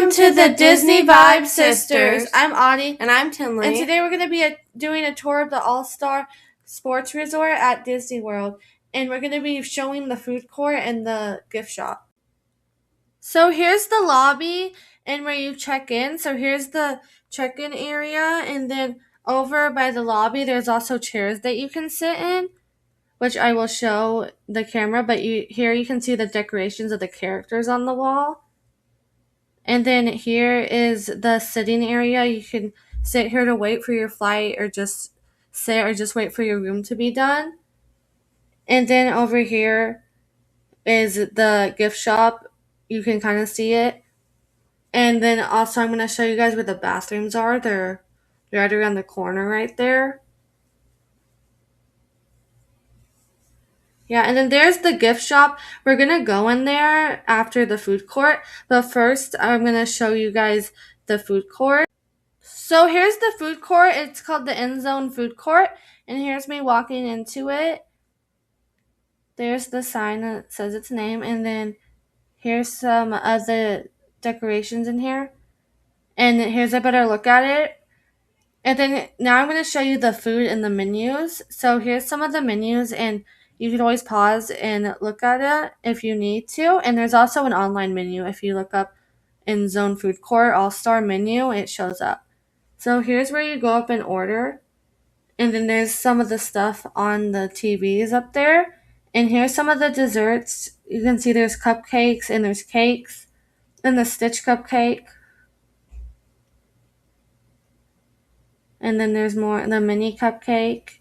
Welcome to the Disney Vibe Sisters. I'm Audie. And I'm Tinley. And today we're going to be doing a tour of the All-Star Sports Resort at Disney World. And we're going to be showing the food court and the gift shop. So here's the lobby and where you check in. So here's the check-in area. And then over by the lobby, there's also chairs that you can sit in, which I will show the camera. But here you can see the decorations of the characters on the wall. And then here is the sitting area. You can sit here to wait for your flight or just sit or just wait for your room to be done. And then over here is the gift shop. You can kind of see it. And then also I'm going to show you guys where the bathrooms are. They're right around the corner right there. Yeah, and then there's the gift shop. We're going to go in there after the food court. But first, I'm going to show you guys the food court. So here's the food court. It's called the End Zone Food Court. And here's me walking into it. There's the sign that says its name. And then here's some of the decorations in here. And here's a better look at it. And then now I'm going to show you the food and the menus. So here's some of the menus, and you can always pause and look at it if you need to. And there's also an online menu. If you look up End Zone Food Court All-Star Menu, it shows up. So here's where you go up and order. And then there's some of the stuff on the TVs up there. And here's some of the desserts. You can see there's cupcakes and there's cakes. And the Stitch cupcake. And then there's more, the mini cupcake.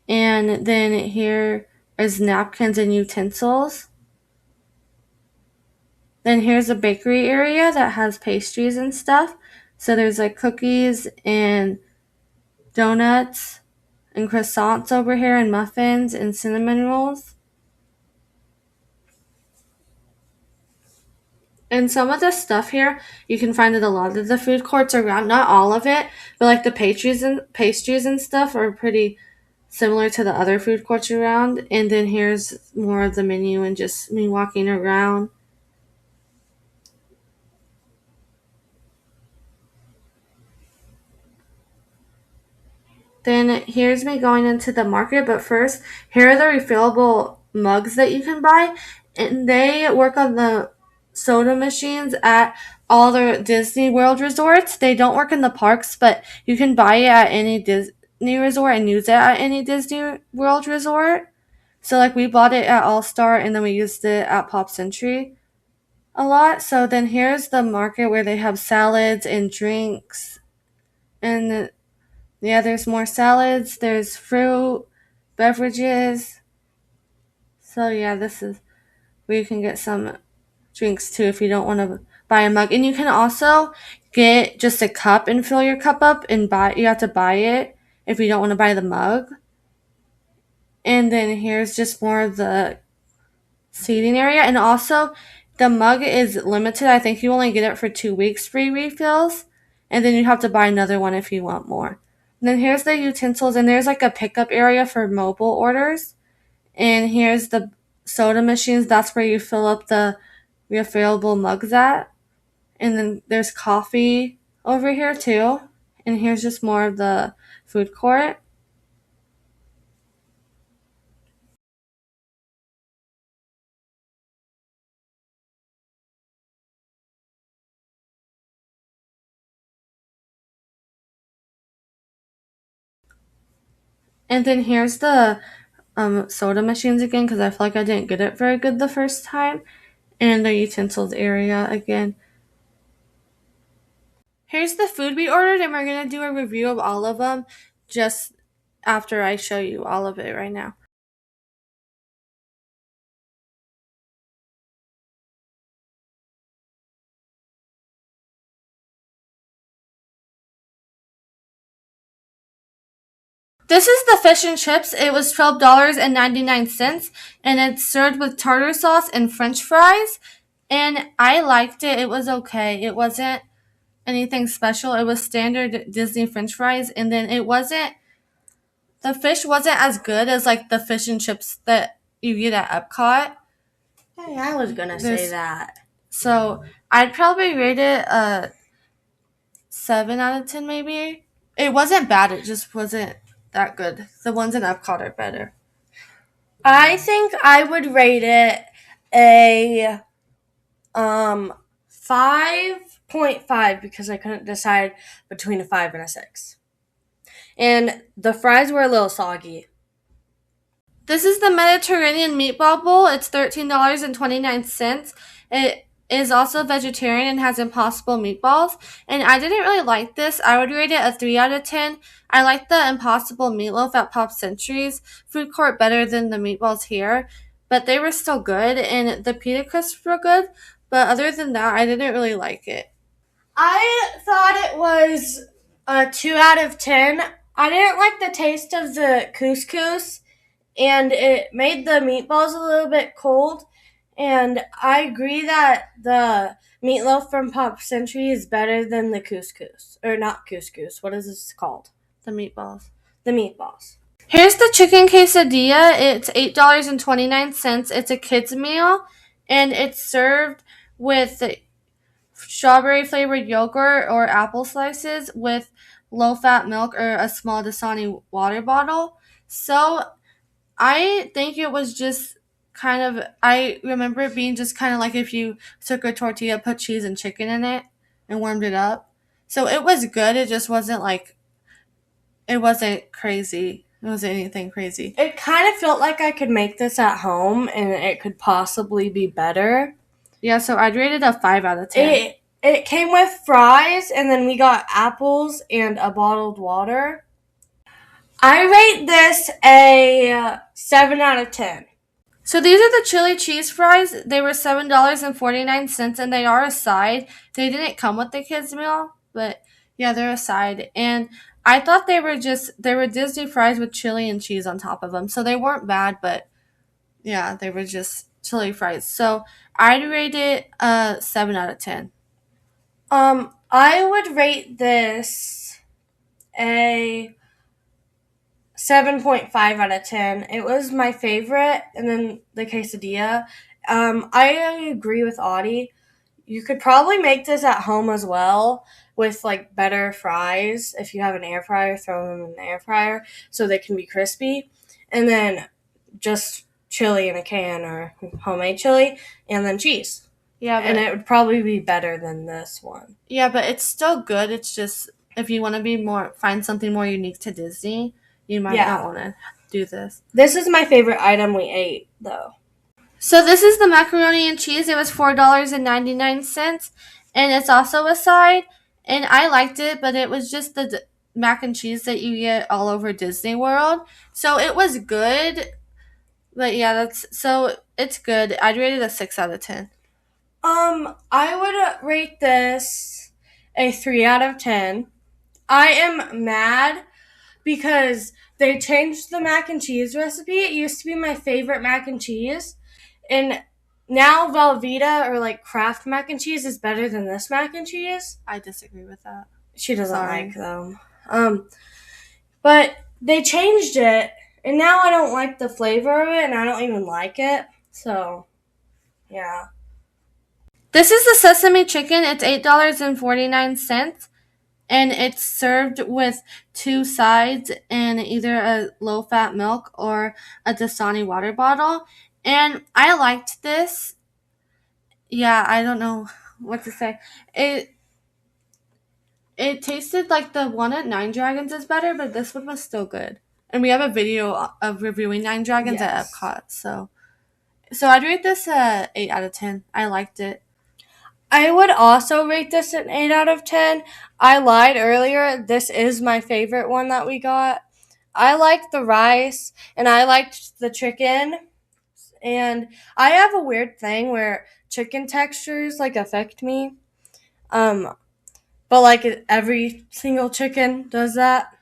And then here is napkins and utensils. Then here's a bakery area that has pastries and stuff. So there's like cookies and donuts and croissants over here and muffins and cinnamon rolls. And some of the stuff here, you can find at a lot of the food courts around. Not all of it, but like the pastries and stuff are pretty similar to the other food courts around. And then here's more of the menu and just me walking around. Then here's me going into the market, but first, here are the refillable mugs that you can buy. And they work on the soda machines at all the Disney World resorts. They don't work in the parks, but you can buy it at any Disney resort and use it at any Disney World resort. So like we bought it at All Star and then we used it at Pop Century a lot. So then here's the market where they have salads and drinks. And yeah, there's more salads, there's fruit, beverages. So yeah, this is where you can get some drinks too if you don't want to buy a mug. And you can also get just a cup and fill your cup up and you have to buy it if you don't want to buy the mug. And then here's just more of the seating area. And also the mug is limited. I think you only get it for 2 weeks free refills. And then you have to buy another one if you want more. And then here's the utensils, and there's like a pickup area for mobile orders. And here's the soda machines. That's where you fill up the refillable mugs at. And then there's coffee over here too. And here's just more of the food court. And then here's the soda machines again, because I feel like I didn't get it very good the first time. And the utensils area again. Here's the food we ordered, and we're going to do a review of all of them just after I show you all of it right now. This is the fish and chips. It was $12.99, and it's served with tartar sauce and french fries. And I liked it. It was okay. It wasn't anything special. It was standard Disney french fries. And then the fish wasn't as good as like the fish and chips that you get at Epcot. Hey, I was going to say that. So I'd probably rate it a 7 out of 10 maybe. It wasn't bad, it just wasn't that good. The ones in Epcot are better. I think I would rate it a 5.5 because I couldn't decide between a 5 and a 6. And the fries were a little soggy. This is the Mediterranean Meatball Bowl. It's $13.29. It is also vegetarian and has Impossible meatballs. And I didn't really like this. I would rate it a 3 out of 10. I like the Impossible meatloaf at Pop Century's food court better than the meatballs here. But they were still good. And the pita crisps were good. But other than that, I didn't really like it. I thought it was a 2 out of 10. I didn't like the taste of the couscous, and it made the meatballs a little bit cold. And I agree that the meatloaf from Pop Century is better than the couscous. Or not couscous. What is this called? The meatballs. The meatballs. Here's the chicken quesadilla. It's $8.29. It's a kid's meal, and it's served with strawberry flavored yogurt or apple slices with low fat milk or a small Dasani water bottle. So I think it was just I remember it being just kind of like if you took a tortilla, put cheese and chicken in it, and warmed it up. So it was good. It just wasn't it wasn't crazy. It wasn't anything crazy. It kind of felt like I could make this at home and it could possibly be better. Yeah, so I'd rate it a 5 out of 10. It came with fries, and then we got apples and a bottled water. I rate this a 7 out of 10. So these are the chili cheese fries. They were $7.49, and they are a side. They didn't come with the kids meal, but yeah, they're a side. And I thought they were Disney fries with chili and cheese on top of them. So they weren't bad, but yeah, they were just chili fries. So I'd rate it a 7 out of 10. I would rate this a 7.5 out of 10. It was my favorite, and then the quesadilla. I agree with Audie. You could probably make this at home as well with like better fries. If you have an air fryer, throw them in the air fryer so they can be crispy. And then just chili in a can or homemade chili, and then cheese. Yeah, And it would probably be better than this one. yeah, but it's still good. It's just if you want to find something more unique to Disney, you might not want to do this. This is my favorite item we ate, though. So this is the macaroni and cheese. It was $4.99, and it's also a side. And I liked it, but it was just the mac and cheese that you get all over Disney World. So it was good, but yeah, it's good. I'd rate it a 6 out of 10. I would rate this a 3 out of 10. I am mad because they changed the mac and cheese recipe. It used to be my favorite mac and cheese, and now Velveeta or like Kraft mac and cheese is better than this mac and cheese. I disagree with that. She doesn't like them. But they changed it, and now I don't like the flavor of it, and I don't even like it. So, yeah. This is the sesame chicken. It's $8.49. And it's served with 2 sides and either a low-fat milk or a Dasani water bottle. And I liked this. Yeah, I don't know what to say. It tasted like the one at Nine Dragons is better, but this one was still good. And we have a video of reviewing Nine Dragons at Epcot. So I'd rate this a 8 out of 10. I liked it. I would also rate this an 8 out of 10. I lied earlier. This is my favorite one that we got. I liked the rice, and I liked the chicken. And I have a weird thing where chicken textures, like, affect me. But, like, every single chicken does that.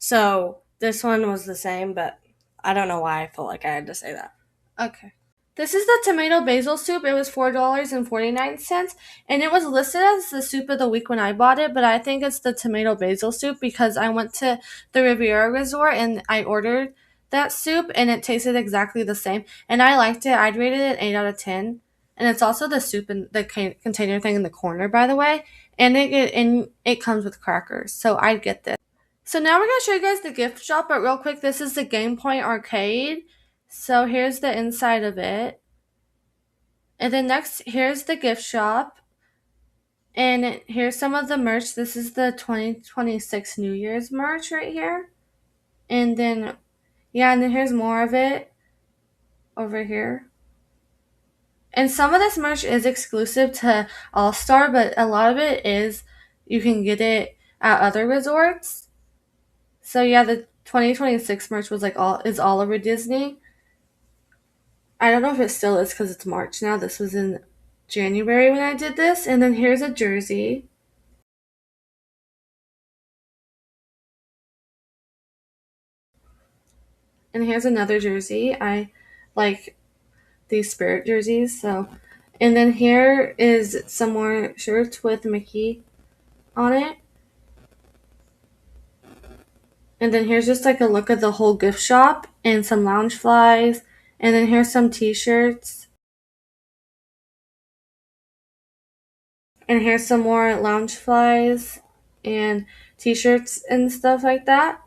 So, this one was the same, but I don't know why I felt like I had to say that. Okay. This is the tomato basil soup. It was $4.49, and it was listed as the soup of the week when I bought it, but I think it's the tomato basil soup because I went to the Riviera Resort and I ordered that soup, and it tasted exactly the same, and I liked it. I'd rated it 8 out of 10, and it's also the soup in the container thing in the corner, by the way, and it comes with crackers, so I'd get this. So now we're gonna show you guys the gift shop, but real quick, this is the Game Point Arcade. So here's the inside of it, and then next here's the gift shop. And here's some of the merch. This is the 2026 New Year's merch right here. And then, yeah, and then here's more of it over here. And some of this merch is exclusive to All Star, but a lot of it is, you can get it at other resorts. So yeah, the 2026 merch was all over Disney. I don't know if it still is because it's March now. This was in January when I did this. And then here's a jersey. And here's another jersey. I like these Spirit jerseys. So, and then here is some more shirts with Mickey on it. And then here's just like a look at the whole gift shop and some Loungeflies. And then here's some t-shirts. And here's some more Loungeflies and t-shirts and stuff like that.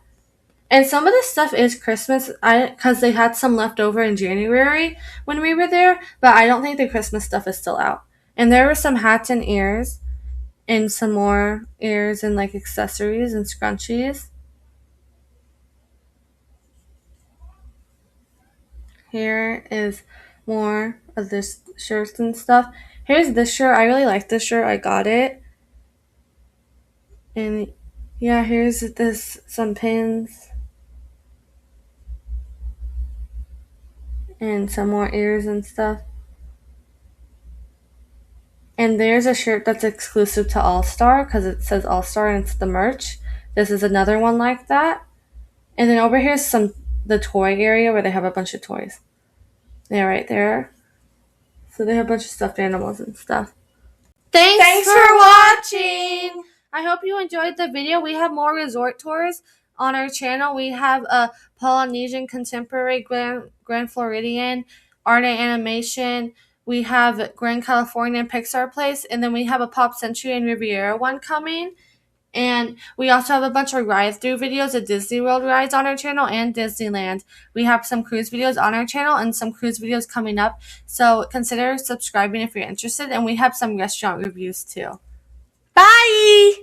And some of this stuff is Christmas, because they had some left over in January when we were there, but I don't think the Christmas stuff is still out. And there were some hats and ears, and some more ears and like accessories and scrunchies. Here is more of this shirts and stuff. Here's this shirt. I really like this shirt. I got it. And yeah, here's this, some pins. And some more ears and stuff. And there's a shirt that's exclusive to All Star because it says All Star and it's the merch. This is another one like that. And then over here is the toy area where they have a bunch of toys. Yeah, right there. So they have a bunch of stuffed animals and stuff. Thanks for watching. I hope you enjoyed the video. We have more resort tours on our channel. We have a Polynesian Contemporary, Grand Floridian, Art and Animation. We have Grand Californian Pixar Place, and then we have a Pop Century and Riviera one coming. And we also have a bunch of ride-through videos of Disney World rides on our channel and Disneyland. We have some cruise videos on our channel and some cruise videos coming up. So consider subscribing if you're interested. And we have some restaurant reviews too. Bye!